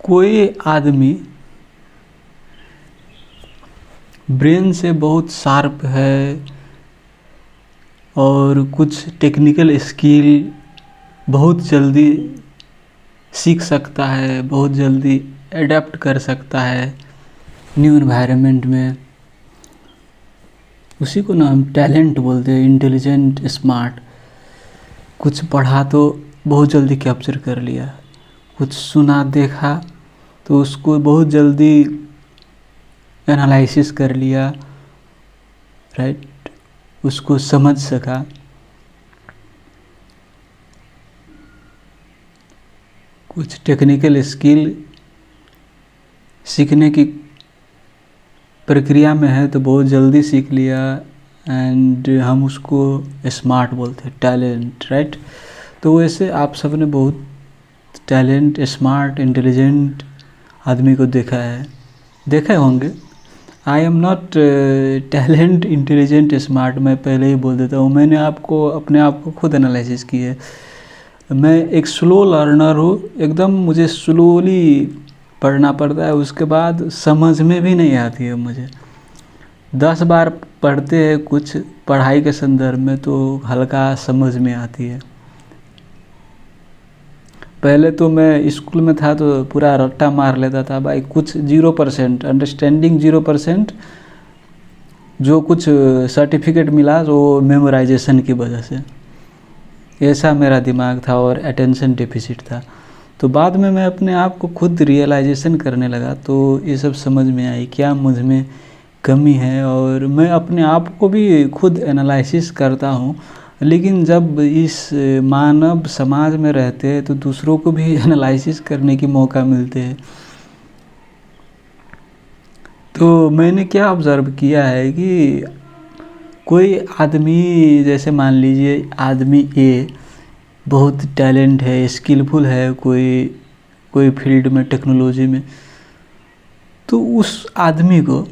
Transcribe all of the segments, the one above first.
कोई आदमी ब्रेन से बहुत शार्प है और कुछ टेक्निकल स्किल बहुत जल्दी सीख सकता है, बहुत जल्दी एडेप्ट कर सकता है न्यू एनवायरनमेंट में, उसी को ना हम टैलेंट बोलते हैं। Intelligent, smart. कुछ पढ़ा तो बहुत जल्दी कैप्चर कर लिया, कुछ सुना देखा तो उसको बहुत जल्दी एनालिसिस कर लिया, राइट, उसको समझ सका। कुछ टेक्निकल स्किल सीखने की प्रक्रिया में है तो बहुत जल्दी सीख लिया, एंड हम उसको स्मार्ट बोलते हैं, टैलेंट, राइट। तो वैसे आप सब ने बहुत टैलेंट, स्मार्ट, इंटेलिजेंट आदमी को देखे होंगे। I am not talent, intelligent, smart, मैं पहले ही बोल देता हूँ। मैंने अपने आप को खुद एनालिसिस की है। मैं एक स्लो लर्नर हूँ, एकदम मुझे स्लोली पढ़ना पड़ता है, उसके बाद समझ में भी नहीं आती है मुझे। 10 बार पढ़ते हैं कुछ पढ़ाई के संदर्भ में तो हल्का समझ में आती है। पहले तो मैं स्कूल में था तो पूरा रट्टा मार लेता था भाई, कुछ 0%, अंडरस्टैंडिंग 0%, जो कुछ सर्टिफिकेट मिला तो मेमोराइजेशन की वजह से, ऐसा मेरा दिमाग था और अटेंशन डेफिसिट था। तो बाद में मैं अपने आप को खुद रियलाइजेशन करने लगा तो ये सब समझ में आई क्या मुझ में कमी है, और मैं अपने आप को भी खुद एनालिसिस करता हूँ। लेकिन जब इस मानव समाज में रहते हैं तो दूसरों को भी एनालिसिस करने की मौका मिलते हैं। तो मैंने क्या ऑब्ज़र्व किया है कि कोई आदमी, जैसे मान लीजिए आदमी ए बहुत टैलेंट है, स्किलफुल है कोई फील्ड में, टेक्नोलॉजी में, तो उस आदमी को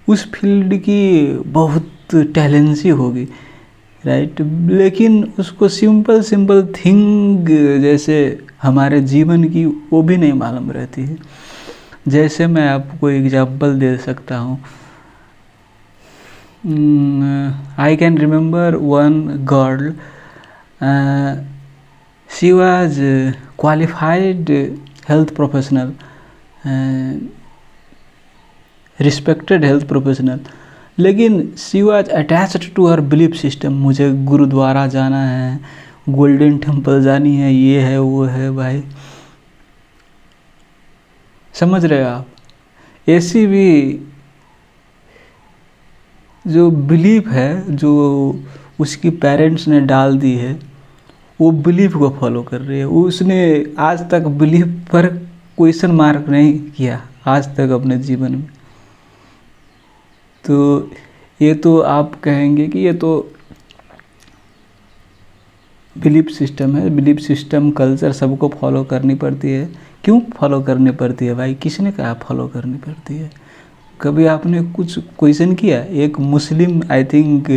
उस फील्ड की बहुत टैलेंसी होगी, राइट। लेकिन उसको सिंपल थिंग जैसे हमारे जीवन की वो भी नहीं मालूम रहती है। जैसे मैं आपको एग्जांपल दे सकता हूँ। I can remember one girl. She was qualified health professional, respected health professional, लेकिन she was attached to her belief system. मुझे गुरुद्वारा जाना है, गोल्डन टेम्पल जानी है, ये है वो है भाई, समझ रहे हो आप। ऐसी भी जो बिलीफ है, जो उसकी पेरेंट्स ने डाल दी है, वो बिलीफ को फॉलो कर रही है। उसने आज तक बिलीफ पर क्वेश्चन मार्क नहीं किया आज तक अपने जीवन में। तो ये तो आप कहेंगे कि ये तो बिलीफ सिस्टम है, बिलीफ सिस्टम, कल्चर सबको फॉलो करनी पड़ती है। क्यों फॉलो करनी पड़ती है भाई? किसने कहा फॉलो करनी पड़ती है? कभी आपने कुछ क्वेश्चन किया? एक मुस्लिम, आई थिंक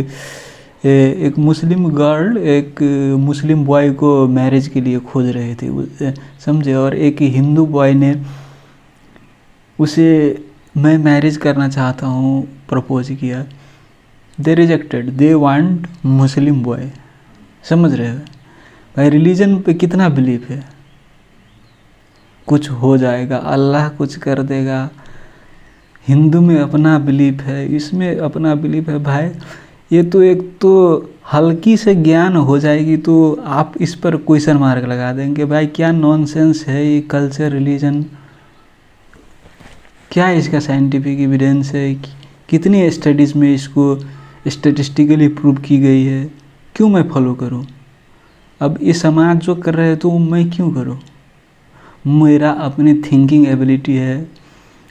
एक मुस्लिम गर्ल एक मुस्लिम बॉय को मैरिज के लिए खोज रहे थे, समझे, और एक हिंदू बॉय ने उसे मैं मैरिज करना चाहता हूँ प्रपोज किया। They rejected, they want Muslim boy. समझ रहे हो भाई? रिलीजन पे कितना बिलीफ है, कुछ हो जाएगा, अल्लाह कुछ कर देगा। हिंदू में अपना बिलीफ है, इसमें अपना बिलीफ है भाई। ये तो एक तो हल्की से ज्ञान हो जाएगी तो आप इस पर क्वेश्चन मार्क लगा देंगे भाई, क्या नॉनसेंस है ये कल्चर, रिलीजन, क्या इसका साइंटिफिक एविडेंस है, कितनी स्टडीज़ में इसको स्टेटिस्टिकली प्रूव की गई है, क्यों मैं फॉलो करूं? अब ये समाज जो कर रहे हैं तो मैं क्यों करूं? मेरा अपनी थिंकिंग एबिलिटी है,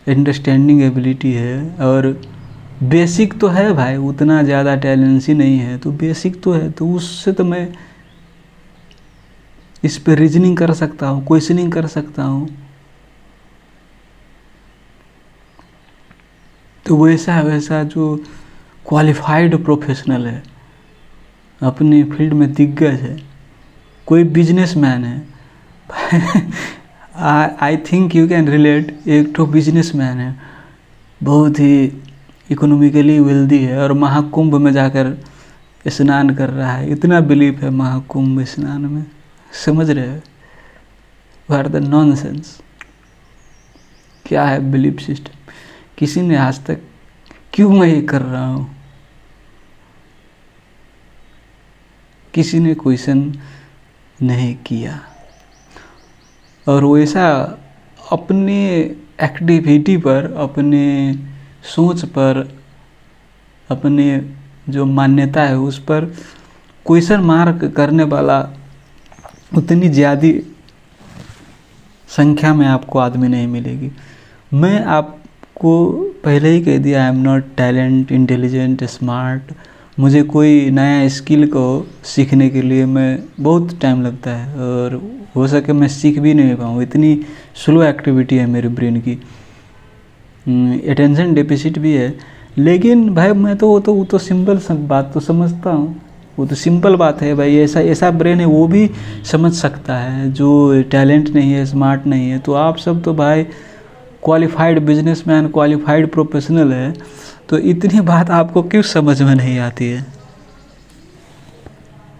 अंडरस्टैंडिंग एबिलिटी है, और बेसिक तो है भाई, उतना ज़्यादा टैलेंसी नहीं है तो बेसिक तो है, तो उससे तो मैं इस पर रीजनिंग कर सकता हूँ, क्वेश्चनिंग कर सकता हूँ। तो वैसा जो क्वालिफाइड प्रोफेशनल है, अपनी फील्ड में दिग्गज है, कोई बिजनेसमैन है I think you can relate. एक तो बिजनेसमैन है, बहुत ही इकोनॉमिकली वेल्दी है, और महाकुंभ में जाकर स्नान कर रहा है। इतना बिलीफ है महाकुंभ स्नान में, समझ रहे हो? What the nonsense. क्या है बिलीफ सिस्टम? किसी ने आज तक, क्यों मैं ये कर रहा हूँ, किसी ने क्वेश्चन नहीं किया। और वैसा अपने एक्टिविटी पर, अपने सोच पर, अपने जो मान्यता है उस पर क्वेश्चन मार्क करने वाला उतनी ज़्यादा संख्या में आपको आदमी नहीं मिलेगी। मैं आपको पहले ही कह दिया, I am not talent, intelligent, smart. मुझे कोई नया स्किल को सीखने के लिए मैं बहुत टाइम लगता है, और हो सके मैं सीख भी नहीं पाऊँ, इतनी स्लो एक्टिविटी है मेरे ब्रेन की। अटेंशन डेफिसिट भी है। लेकिन भाई मैं तो वो तो सिंपल बात तो समझता हूँ, वो तो सिंपल बात है भाई। ऐसा ब्रेन है वो भी समझ सकता है जो टैलेंट नहीं है, स्मार्ट नहीं है। तो आप सब तो भाई क्वालिफाइड बिजनेसमैन, क्वालिफाइड प्रोफेशनल है, तो इतनी बात आपको क्यों समझ में नहीं आती है?